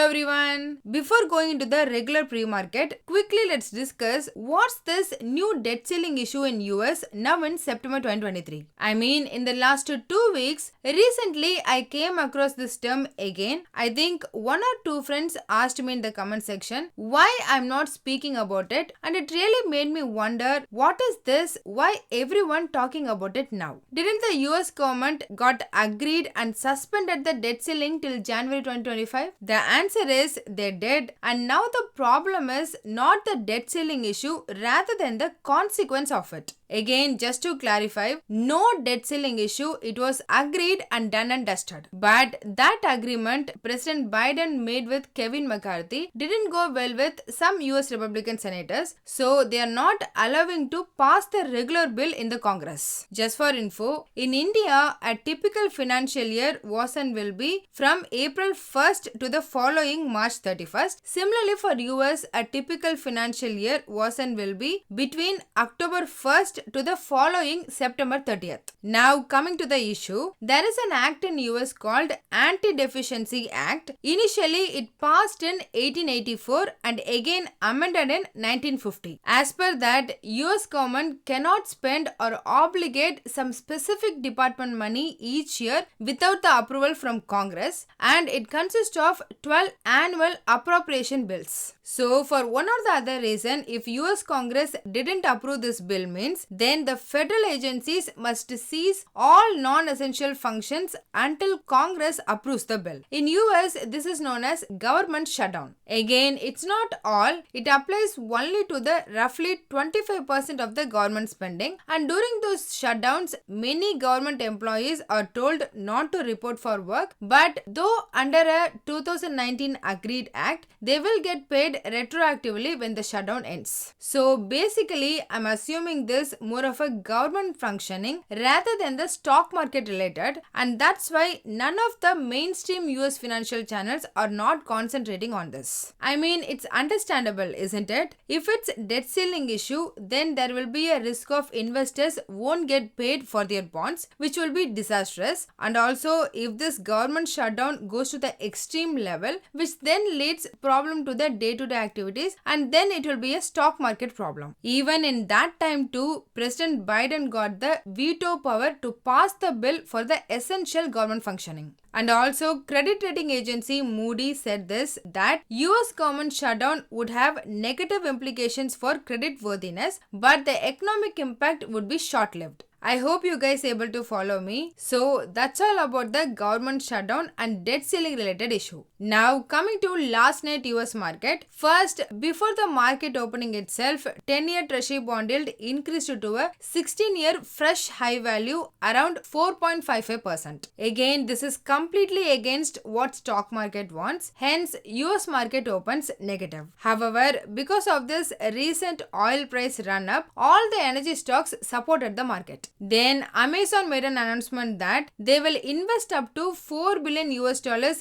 everyone. Before going into the regular pre-market, quickly let's discuss what's this new debt ceiling issue in US now in September 2023. In the last 2 weeks, recently I came across this term again. I think one or two friends asked me in the comment section why I'm not speaking about it, and it really made me wonder what is this, why everyone talking about it now. Didn't the US government got agreed and suspended the debt ceiling till January 2025? The answer is they did, and now the problem is not the debt ceiling issue rather than the consequence of it. Again, just to clarify, no debt ceiling issue, it was agreed and done and dusted. But that agreement President Biden made with Kevin McCarthy didn't go well with some US Republican senators, so they are not allowing to pass the regular bill in the Congress. Just for info, in India, a typical financial year was and will be from April 1st to the following March 31st. Similarly, for US, a typical financial year was and will be between October 1st to the following September 30th. Now coming to the issue, there is an act in US called Anti-Deficiency Act. Initially it passed in 1884 and again amended in 1950. As per that, US government cannot spend or obligate some specific department money each year without the approval from Congress, and it consists of 12 annual appropriation bills. So for one or the other reason, if US Congress didn't approve this bill means then the federal agencies must cease all non-essential functions until Congress approves the bill. In US, this is known as government shutdown. Again, it's not all. It applies only to the roughly 25% of the government spending, and during those shutdowns, many government employees are told not to report for work, but though under a 2019 agreed act, they will get paid retroactively when the shutdown ends. So basically, I'm assuming this more of a government functioning rather than the stock market related, and that's why none of the mainstream US financial channels are not concentrating on this. It's understandable, isn't it? If it's debt ceiling issue, then there will be a risk of investors won't get paid for their bonds, which will be disastrous, and also if this government shutdown goes to the extreme level, which then leads problem to the day-to-day activities, and then it will be a stock market problem. Even in that time too, President Biden got the veto power to pass the bill for the essential government functioning. And also, credit rating agency Moody's said this, that US government shutdown would have negative implications for credit worthiness, but the economic impact would be short-lived. I hope you guys able to follow me. So that's all about the government shutdown and debt ceiling related issue. Now coming to last night US market. First, before the market opening itself, 10-year treasury bond yield increased to a 16-year fresh high value around 4.55%. Again, this is completely against what stock market wants. Hence, US market opens negative. However, because of this recent oil price run up, all the energy stocks supported the market. Then Amazon made an announcement that they will invest up to $4 billion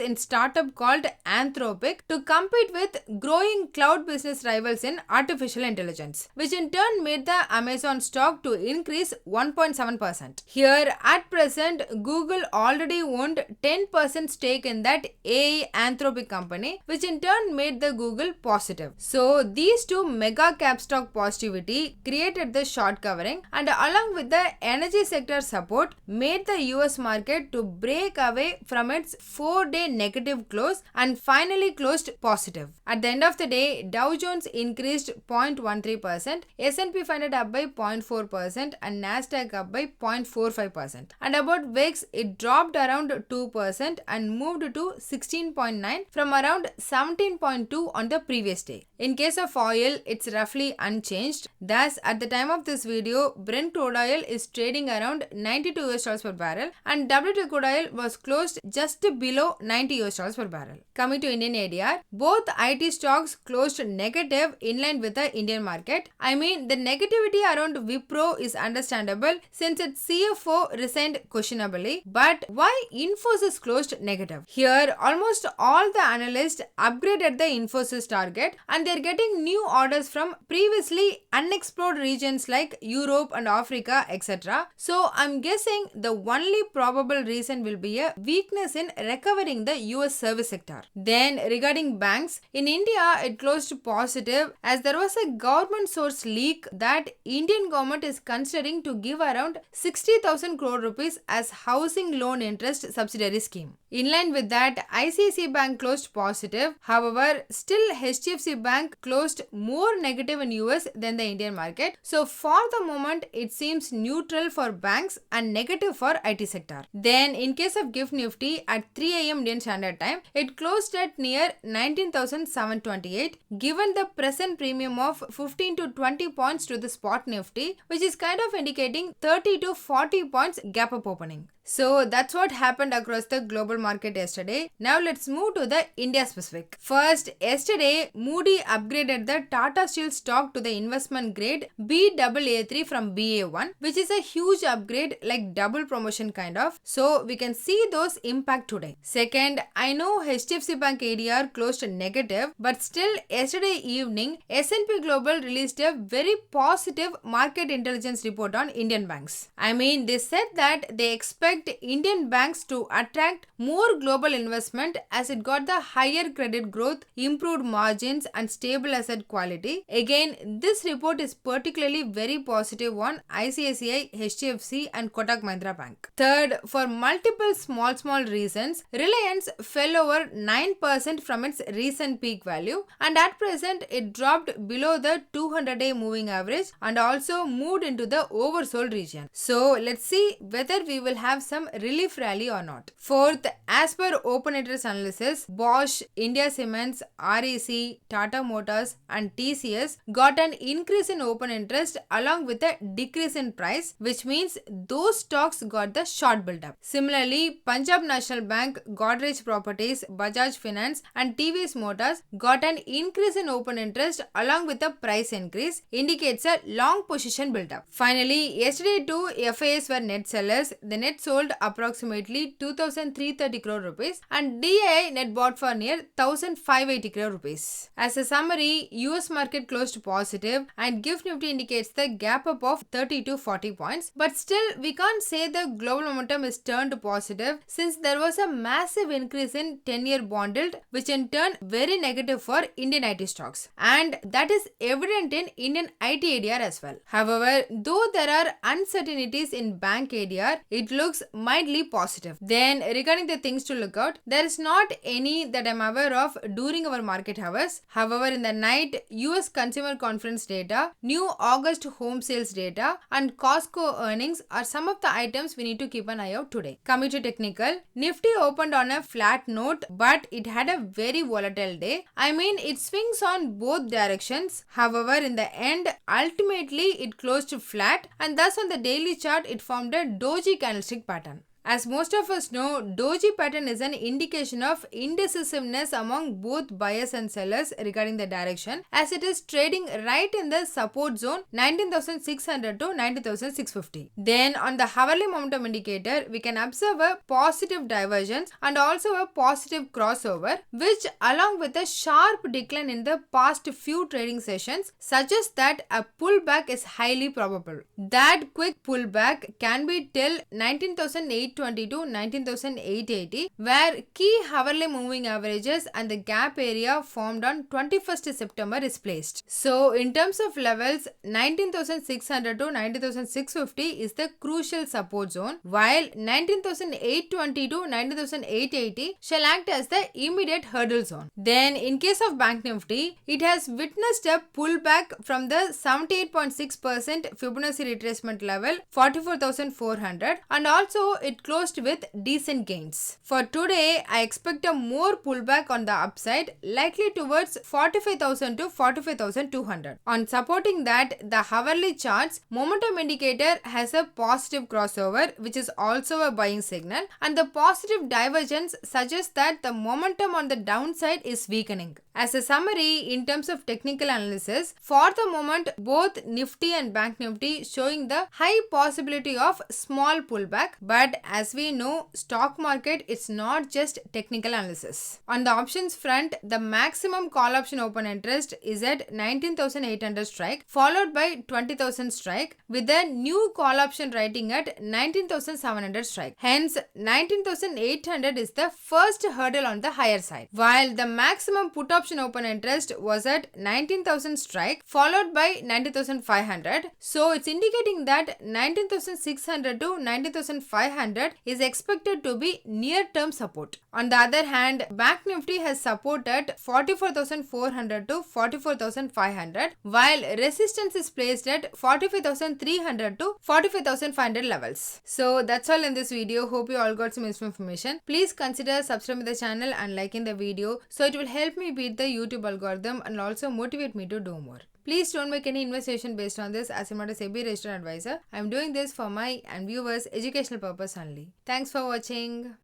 in startup called Anthropic to compete with growing cloud business rivals in artificial intelligence, which in turn made the Amazon stock to increase 1.7%. Here at present, Google already owned 10% stake in that AI Anthropic company, which in turn made the Google positive. So these two mega cap stock positivity created the short covering, and along with the energy sector support made the US market to break away from its 4-day negative close and finally closed positive. At the end of the day, Dow Jones increased 0.13%, S&P 500 up by 0.4% and Nasdaq up by 0.45%. And about VIX, it dropped around 2% and moved to 16.9 from around 17.2 on the previous day. In case of oil, it's roughly unchanged. Thus, at the time of this video, Brent crude oil is trading around $92 per barrel and WTI crude oil was closed just below $90 per barrel. Coming to Indian ADR, both IT stocks closed negative in line with the Indian market. The negativity around Wipro is understandable since its CFO resigned questionably, but why Infosys Infosys closed negative. Here, almost all the analysts upgraded the Infosys target and they're getting new orders from previously unexplored regions like Europe and Africa, etc. So, I'm guessing the only probable reason will be a weakness in recovering the US service sector. Then, regarding banks, in India, it closed positive as there was a government source leak that Indian government is considering to give around 60,000 crore rupees as housing loan interest subsidiary scheme. In line with that, ICICI Bank closed positive. However, still HDFC Bank closed more negative in US than the Indian market. So for the moment, it seems neutral for banks and negative for IT sector. Then in case of GIFT Nifty at 3 a.m. Indian Standard Time, it closed at near 19,728 given the present premium of 15 to 20 points to the spot Nifty, which is kind of indicating 30 to 40 points gap up opening. So that's what happened across the global market yesterday. Now let's move to the India specific. First, yesterday Moody upgraded the Tata Steel stock to the investment grade Baa3 from Ba1, which is a huge upgrade like double promotion kind of. So we can see those impact today. Second, I know HDFC Bank ADR closed negative, but still yesterday evening S&P Global released a very positive market intelligence report on Indian banks. I mean, they said that they expect Indian banks to attract more global investment as it got the higher credit growth, improved margins and stable asset quality. Again, this report is particularly very positive on ICICI, HDFC and Kotak Mahindra Bank. Third, for multiple small reasons, Reliance fell over 9% from its recent peak value and at present it dropped below the 200-day moving average and also moved into the oversold region. So let's see whether we will have some relief rally or not. Fourth, as per open interest analysis, Bosch, India Cements, REC, Tata Motors and TCS got an increase in open interest along with a decrease in price, which means those stocks got the short build-up. Similarly, Punjab National Bank, Godrej Properties, Bajaj Finance and TVS Motors got an increase in open interest along with a price increase, indicates a long position build-up. Finally, yesterday too, FIs were net sellers. The net sold approximately 2,330 crore rupees and DII net bought for near 1,580 crore rupees. As a summary, US market closed positive and GIFT Nifty indicates the gap up of 30 to 40 points, but still we can't say the global momentum is turned positive since there was a massive increase in 10-year bond yield, which in turn very negative for Indian IT stocks, and that is evident in Indian IT ADR as well. However, though there are uncertainties in bank ADR, it looks mildly positive. Then regarding the things to look out, there is not any that I'm aware of during our market hours. However, in the night, US consumer confidence data, new August home sales data and Costco earnings are some of the items we need to keep an eye out today. Coming to technical, Nifty opened on a flat note, but it had a very volatile day. I mean, it swings on both directions. However, in the end, ultimately it closed flat and thus on the daily chart it formed a doji candlestick pattern. As most of us know, doji pattern is an indication of indecisiveness among both buyers and sellers regarding the direction, as it is trading right in the support zone 19,600 to 19,650. Then on the hourly momentum indicator, we can observe a positive divergence and also a positive crossover, which along with a sharp decline in the past few trading sessions suggests that a pullback is highly probable. That quick pullback can be till 19,820 to 19,880, where key hourly moving averages and the gap area formed on 21st September is placed. So in terms of levels, 19,600 to 19,650 is the crucial support zone, while 19,820 to 19,880 shall act as the immediate hurdle zone. Then in case of Bank Nifty, it has witnessed a pullback from the 78.6% Fibonacci retracement level 44,400 and also it closed with decent gains. For today, I expect a more pullback on the upside, likely towards 45,000 to 45,200. On supporting that, the hourly charts momentum indicator has a positive crossover, which is also a buying signal, and the positive divergence suggests that the momentum on the downside is weakening. As a summary, in terms of technical analysis, for the moment, both Nifty and Bank Nifty showing the high possibility of small pullback, but as we know, stock market it's not just technical analysis. On the options front, the maximum call option open interest is at 19,800 strike, followed by 20,000 strike, with a new call option writing at 19,700 strike. Hence, 19,800 is the first hurdle on the higher side, while the maximum put option open interest was at 19,000 strike, followed by 19,500. So it's indicating that 19,600 to 19,500 is expected to be near-term support. On the other hand, Bank Nifty has support at 44,400 to 44,500, while resistance is placed at 45,300 to 45,500 levels. So that's all in this video. Hope you all got some useful information. Please consider subscribing to the channel and liking the video, so it will help me beat the YouTube algorithm and also motivate me to do more. Please don't make any investment based on this, as I'm not a SEBI registered advisor. I'm doing this for my and viewers' educational purpose only. Thanks for watching.